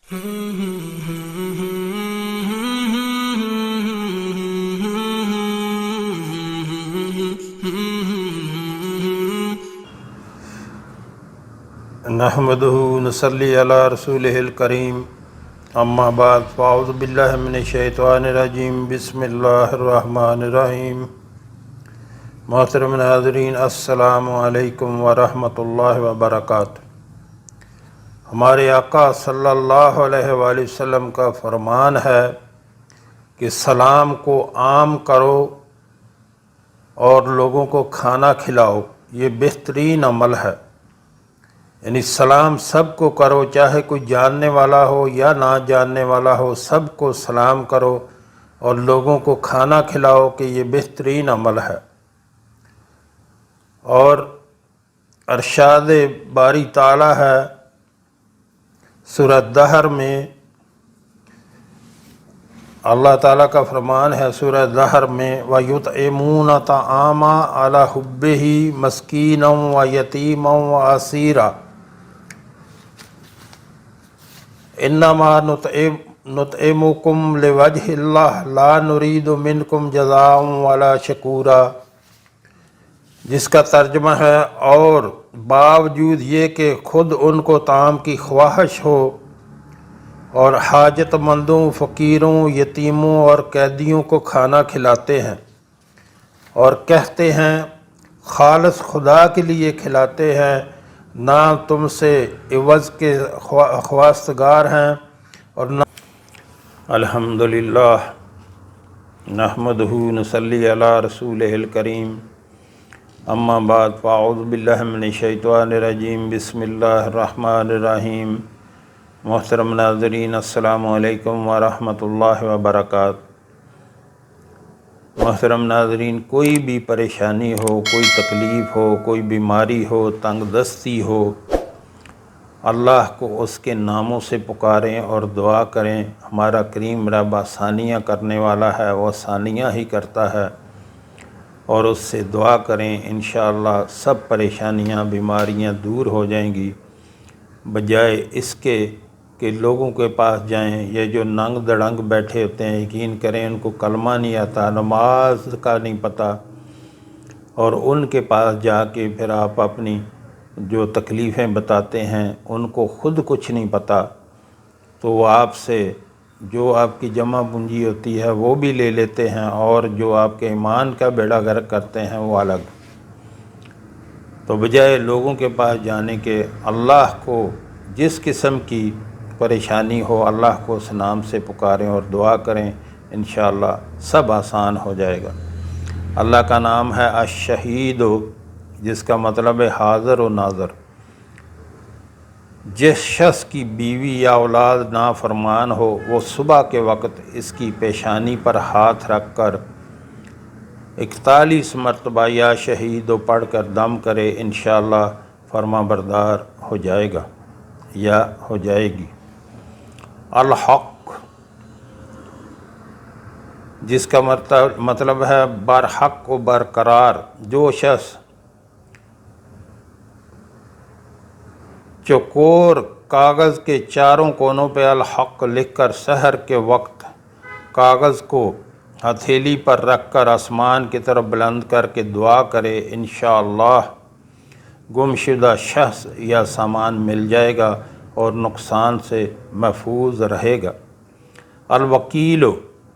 نحمدہ نصلی علی رسولہ الکریم اما بعد فاعوذ باللہ من الشیطان الرجیم بسم اللہ الرحمن الرحیم۔ محترم ناظرین، السلام علیکم ورحمۃ اللہ وبرکاتہ۔ ہمارے آقا صلی اللہ علیہ وآلہ وسلم کا فرمان ہے کہ سلام کو عام کرو اور لوگوں کو کھانا کھلاؤ، یہ بہترین عمل ہے۔ یعنی سلام سب کو کرو، چاہے کوئی جاننے والا ہو یا نہ جاننے والا ہو، سب کو سلام کرو اور لوگوں کو کھانا کھلاؤ، کہ یہ بہترین عمل ہے۔ اور ارشاد باری تعالی ہے سورہ دہر میں، اللہ تعالیٰ کا فرمان ہے سورہ دہر میں، وَيُطْعِمُونَ الطَّعَامَ عَلَىٰ حُبِّهِ مِسْكِينًا وَيَتِيمًا وَأَسِيرًا انما نطعمکم لوجہ اللہ لا نرید منکم جزاء ولا شکورا، جس کا ترجمہ ہے، اور باوجود یہ کہ خود ان کو طعام کی خواہش ہو اور حاجت مندوں، فقیروں، یتیموں اور قیدیوں کو کھانا کھلاتے ہیں اور کہتے ہیں خالص خدا کے لیے کھلاتے ہیں، نہ تم سے عوض کے خواستگار ہیں اور نہ۔ الحمدللہ نحمدہ نصلی علی رسولہ الکریم اما بعد فاعوذ باللہ من الشیطان الرجیم بسم اللہ الرحمن الرحیم۔ محترم ناظرین، السلام علیکم ورحمۃ اللہ وبرکاتہ۔ محترم ناظرین، کوئی بھی پریشانی ہو، کوئی تکلیف ہو، کوئی بیماری ہو، تنگ دستی ہو، اللہ کو اس کے ناموں سے پکاریں اور دعا کریں۔ ہمارا کریم رب آسانیاں کرنے والا ہے، وہ آسانیاں ہی کرتا ہے، اور اس سے دعا کریں، انشاءاللہ سب پریشانیاں، بیماریاں دور ہو جائیں گی، بجائے اس کے کہ لوگوں کے پاس جائیں۔ یہ جو ننگ دڑنگ بیٹھے ہوتے ہیں، یقین کریں ان کو کلمہ نہیں آتا، نماز کا نہیں پتہ، اور ان کے پاس جا کے پھر آپ اپنی جو تکلیفیں بتاتے ہیں، ان کو خود کچھ نہیں پتہ، تو وہ آپ سے جو آپ کی جمع پونجی ہوتی ہے وہ بھی لے لیتے ہیں، اور جو آپ کے ایمان کا بیڑا غرق کرتے ہیں وہ الگ۔ تو بجائے لوگوں کے پاس جانے کے، اللہ کو جس قسم کی پریشانی ہو، اللہ کو اس نام سے پکاریں اور دعا کریں، انشاءاللہ سب آسان ہو جائے گا۔ اللہ کا نام ہے الشہید، جس کا مطلب ہے حاضر و ناظر۔ جس شخص کی بیوی یا اولاد نافرمان ہو، وہ صبح کے وقت اس کی پیشانی پر ہاتھ رکھ کر 41 مرتبہ یا شہید پڑھ کر دم کرے، انشاءاللہ فرما بردار ہو جائے گا یا ہو جائے گی۔ الحق، جس کا مطلب ہے برحق و برقرار۔ جو شخص چوکور کاغذ کے چاروں کونوں پہ الحق لکھ کر سحر کے وقت کاغذ کو ہتھیلی پر رکھ کر آسمان کی طرف بلند کر کے دعا کرے، انشاءاللہ گمشدہ شخص یا سامان مل جائے گا اور نقصان سے محفوظ رہے گا۔ الوکیل،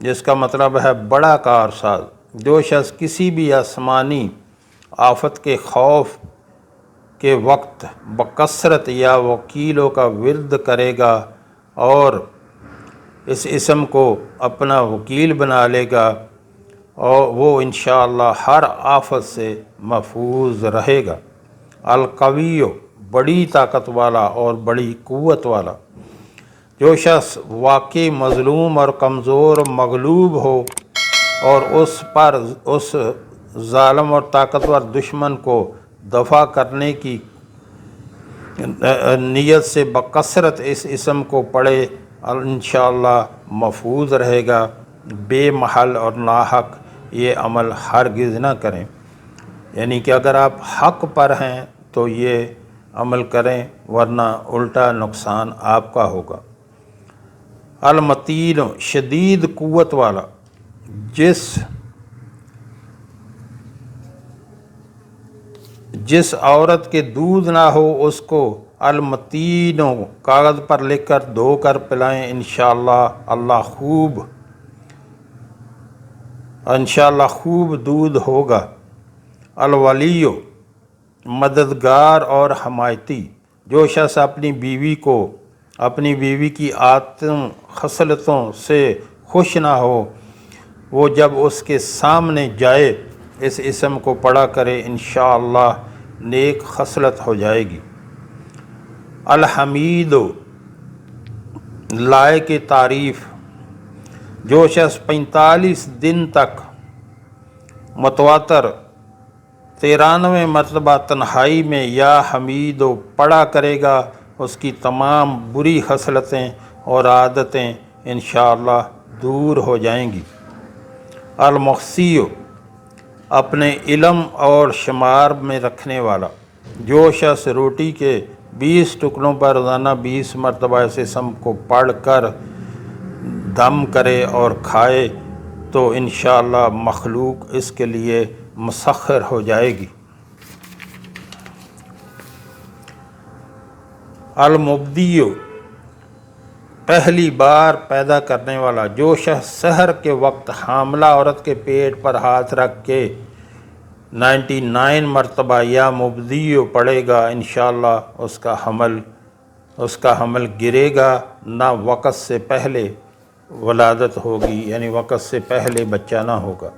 جس کا مطلب ہے بڑا کارساز۔ جو شخص کسی بھی آسمانی آفت کے خوف کے وقت بکثرت یا وکیلوں کا ورد کرے گا اور اس اسم کو اپنا وکیل بنا لے گا، اور وہ انشاءاللہ ہر آفت سے محفوظ رہے گا۔ القوی، بڑی طاقت والا اور بڑی قوت والا۔ جو شخص واقعی مظلوم اور کمزور مغلوب ہو اور اس پر اس ظالم اور طاقتور دشمن کو دفع کرنے کی نیت سے بکثرت اس اسم کو پڑھے، انشاءاللہ محفوظ رہے گا۔ بے محل اور ناحق یہ عمل ہرگز نہ کریں۔ یعنی کہ اگر آپ حق پر ہیں تو یہ عمل کریں، ورنہ الٹا نقصان آپ کا ہوگا۔ المتین شدید قوت والا، جس عورت کے دودھ نہ ہو اس کو المتین کاغذ پر لکھ کر دھو کر پلائیں، انشاءاللہ خوب دودھ ہوگا۔ الولی مددگار اور حمایتی، جو شخص اپنی بیوی کی عادتوں خصلتوں سے خوش نہ ہو، وہ جب اس کے سامنے جائے اس اسم کو پڑھا کرے، انشاءاللہ نیک خصلت ہو جائے گی۔ الحمید لائق تعریف، جو شخص 45 دن تک متواتر 93 مرتبہ تنہائی میں یا حمید پڑھا کرے گا، اس کی تمام بری خصلتیں اور عادتیں انشاءاللہ دور ہو جائیں گی۔ المحصی اپنے علم اور شمار میں رکھنے والا، جو شخص روٹی کے 20 ٹکڑوں پر روزانہ 20 مرتبہ اس اسم کو پڑھ کر دم کرے اور کھائے تو انشاءاللہ مخلوق اس کے لیے مسخر ہو جائے گی۔ المبدی پہلی بار پیدا کرنے والا، جو شخص سحر کے وقت حاملہ عورت کے پیٹ پر ہاتھ رکھ کے 99 مرتبہ یا مبدی پڑھے گا، انشاءاللہ اس کا حمل گرے گا، نہ وقت سے پہلے ولادت ہوگی، یعنی وقت سے پہلے بچہ نہ ہوگا۔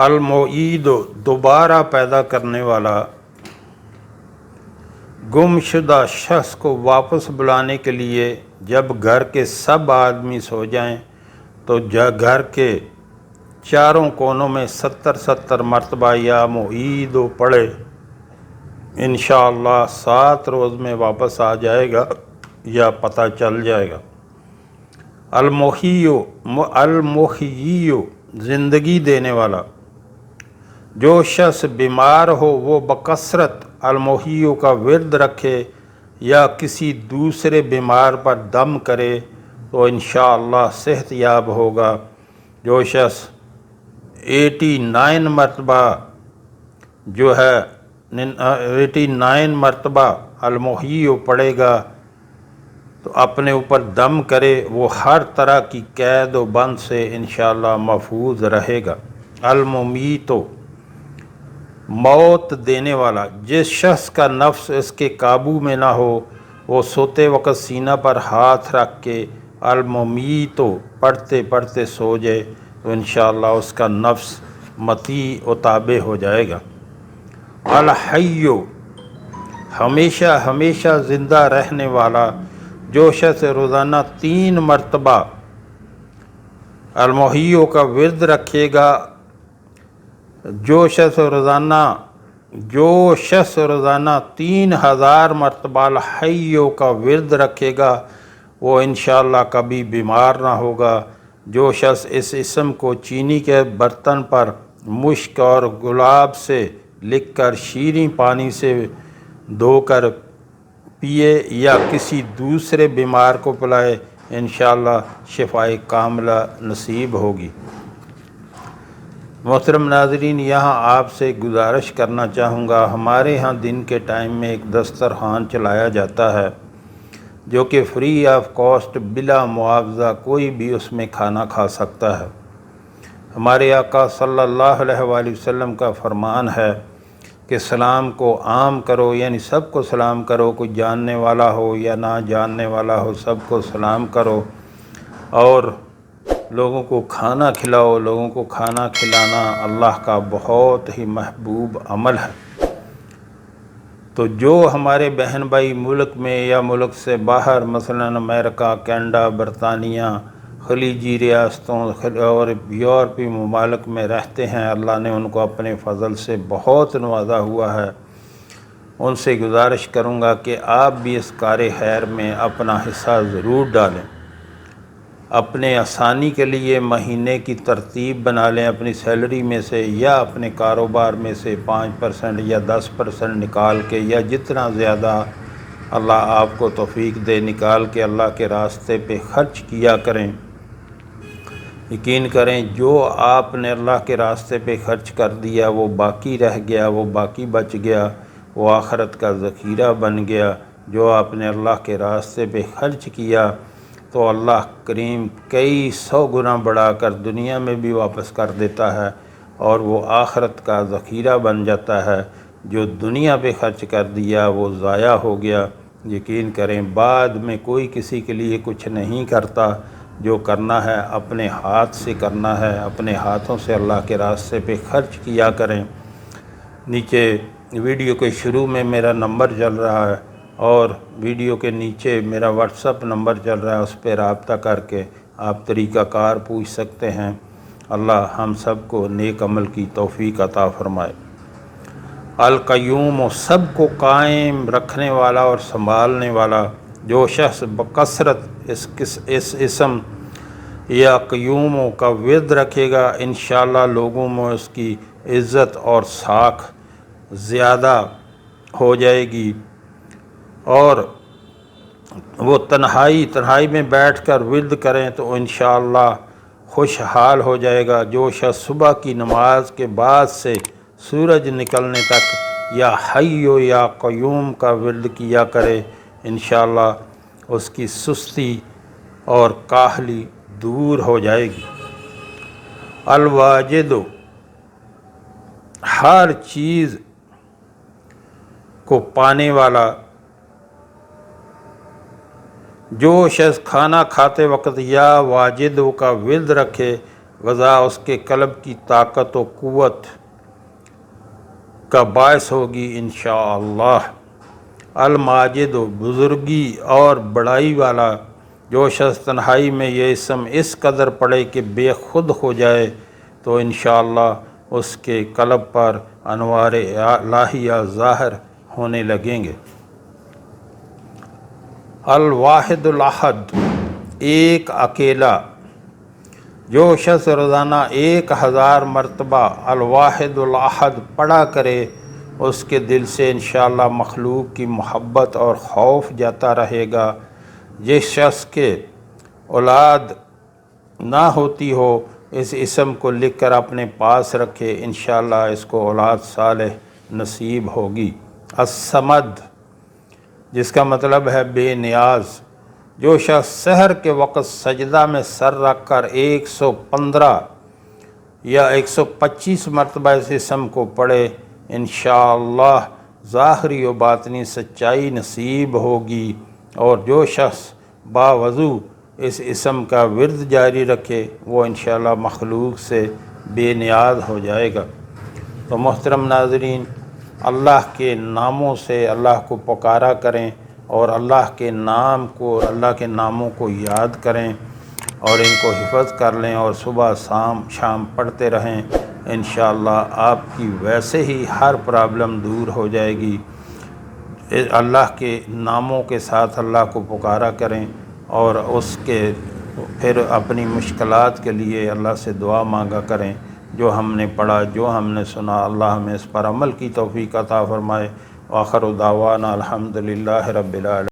المعید دوبارہ پیدا کرنے والا، گم شدہ شخص کو واپس بلانے کے لیے جب گھر کے سب آدمی سو جائیں تو گھر کے چاروں کونوں میں 70 مرتبہ یا معید پڑھے، انشاءاللہ 7 روز میں واپس آ جائے گا یا پتہ چل جائے گا۔ المحیی زندگی دینے والا، جو شخص بیمار ہو وہ بکثرت المحیی کا ورد رکھے یا کسی دوسرے بیمار پر دم کرے تو انشاءاللہ صحت یاب ہوگا۔ جو شخص 89 مرتبہ المحیی پڑھے گا تو اپنے اوپر دم کرے، وہ ہر طرح کی قید و بند سے انشاءاللہ محفوظ رہے گا۔ الممیت موت دینے والا، جس شخص کا نفس اس کے قابو میں نہ ہو، وہ سوتے وقت سینہ پر ہاتھ رکھ کے الممیت پڑھتے پڑھتے سو جائے تو انشاءاللہ اس کا نفس مطیع و تابع ہو جائے گا۔ الحی ہمیشہ ہمیشہ زندہ رہنے والا، جو شخص روزانہ 3 مرتبہ المحیی کا ورد رکھے گا، جو شخص روزانہ 3000 مرتبہ الحی کا ورد رکھے گا وہ انشاءاللہ کبھی بیمار نہ ہوگا۔ جو شخص اس اسم کو چینی کے برتن پر مشک اور گلاب سے لکھ کر شیریں پانی سے دھو کر پیے یا کسی دوسرے بیمار کو پلائے، انشاءاللہ شفائے کاملہ نصیب ہوگی۔ محترم ناظرین، یہاں آپ سے گزارش کرنا چاہوں گا، ہمارے ہاں دن کے ٹائم میں ایک دسترخوان چلایا جاتا ہے جو کہ فری آف کاسٹ بلا معاوضہ کوئی بھی اس میں کھانا کھا سکتا ہے۔ ہمارے آقا صلی اللہ علیہ وآلہ وسلم کا فرمان ہے کہ سلام کو عام کرو، یعنی سب کو سلام کرو، کوئی جاننے والا ہو یا نہ جاننے والا ہو، سب کو سلام کرو اور لوگوں کو کھانا کھلاؤ۔ لوگوں کو کھانا کھلانا اللہ کا بہت ہی محبوب عمل ہے۔ تو جو ہمارے بہن بھائی ملک میں یا ملک سے باہر، مثلا امریکہ، کینیڈا، برطانیہ، خلیجی ریاستوں اور یورپی ممالک میں رہتے ہیں، اللہ نے ان کو اپنے فضل سے بہت نوازا ہوا ہے، ان سے گزارش کروں گا کہ آپ بھی اس کار خیر میں اپنا حصہ ضرور ڈالیں۔ اپنے آسانی کے لیے مہینے کی ترتیب بنا لیں، اپنی سیلری میں سے یا اپنے کاروبار میں سے 5% یا 10% نکال کے، یا جتنا زیادہ اللہ آپ کو توفیق دے نکال کے اللہ کے راستے پہ خرچ کیا کریں۔ یقین کریں جو آپ نے اللہ کے راستے پہ خرچ کر دیا وہ باقی رہ گیا، وہ باقی بچ گیا، وہ آخرت کا ذخیرہ بن گیا۔ جو آپ نے اللہ کے راستے پہ خرچ کیا تو اللہ کریم کئی 100 گنا بڑھا کر دنیا میں بھی واپس کر دیتا ہے، اور وہ آخرت کا ذخیرہ بن جاتا ہے۔ جو دنیا پہ خرچ کر دیا وہ ضائع ہو گیا۔ یقین کریں بعد میں کوئی کسی کے لیے کچھ نہیں کرتا، جو کرنا ہے اپنے ہاتھ سے کرنا ہے، اپنے ہاتھوں سے اللہ کے راستے پہ خرچ کیا کریں۔ نیچے ویڈیو کے شروع میں میرا نمبر چل رہا ہے، اور ویڈیو کے نیچے میرا واٹس ایپ نمبر چل رہا ہے، اس پہ رابطہ کر کے آپ طریقہ کار پوچھ سکتے ہیں۔ اللہ ہم سب کو نیک عمل کی توفیق عطا فرمائے۔ القیوم، سب کو قائم رکھنے والا اور سنبھالنے والا۔ جو شخص بکثرت اس اسم یا قیوم کا ورد رکھے گا انشاءاللہ لوگوں میں اس کی عزت اور ساکھ زیادہ ہو جائے گی، اور وہ تنہائی میں بیٹھ کر ورد کریں تو انشاءاللہ خوشحال ہو جائے گا۔ جو شخص صبح کی نماز کے بعد سے سورج نکلنے تک یا حی یا قیوم کا ورد کیا کرے انشاءاللہ اس کی سستی اور کاہلی دور ہو جائے گی۔ الواجد، ہر چیز کو پانے والا۔ جو شخص کھانا کھاتے وقت یا واجد کا ورد رکھے غذا اس کے قلب کی طاقت و قوت کا باعث ہوگی انشاءاللہ۔ الماجد، بزرگی اور بڑائی والا۔ جو شخص تنہائی میں یہ اسم اس قدر پڑھے کہ بے خود ہو جائے تو انشاءاللہ اس کے قلب پر انوار الہیہ ظاہر ہونے لگیں گے۔ الواحد الاحد، ایک اکیلا۔ جو شخص روزانہ 1000 مرتبہ الواحد الاحد پڑھا کرے اس کے دل سے انشاءاللہ مخلوق کی محبت اور خوف جاتا رہے گا۔ جس شخص کے اولاد نہ ہوتی ہو اس اسم کو لکھ کر اپنے پاس رکھے انشاءاللہ اس کو اولاد صالح نصیب ہوگی۔ الصمد، جس کا مطلب ہے بے نیاز۔ جو شخص سحر کے وقت سجدہ میں سر رکھ کر 115 یا 125 مرتبہ اس اسم کو پڑھے انشاءاللہ ظاہری و باطنی سچائی نصیب ہوگی۔ اور جو شخص باوضو اس اسم کا ورد جاری رکھے وہ انشاءاللہ مخلوق سے بے نیاز ہو جائے گا۔ تو محترم ناظرین، اللہ کے ناموں سے اللہ کو پکارا کریں، اور اللہ کے ناموں کو یاد کریں اور ان کو حفظ کر لیں، اور صبح شام پڑھتے رہیں۔ انشاءاللہ آپ کی ویسے ہی ہر پرابلم دور ہو جائے گی۔ اللہ کے ناموں کے ساتھ اللہ کو پکارا کریں، اور اس کے پھر اپنی مشکلات کے لیے اللہ سے دعا مانگا کریں۔ جو ہم نے پڑھا، جو ہم نے سنا، اللہ ہمیں اس پر عمل کی توفیق عطا فرمائے۔ وآخر دعوانا الحمدللہ رب العالمین۔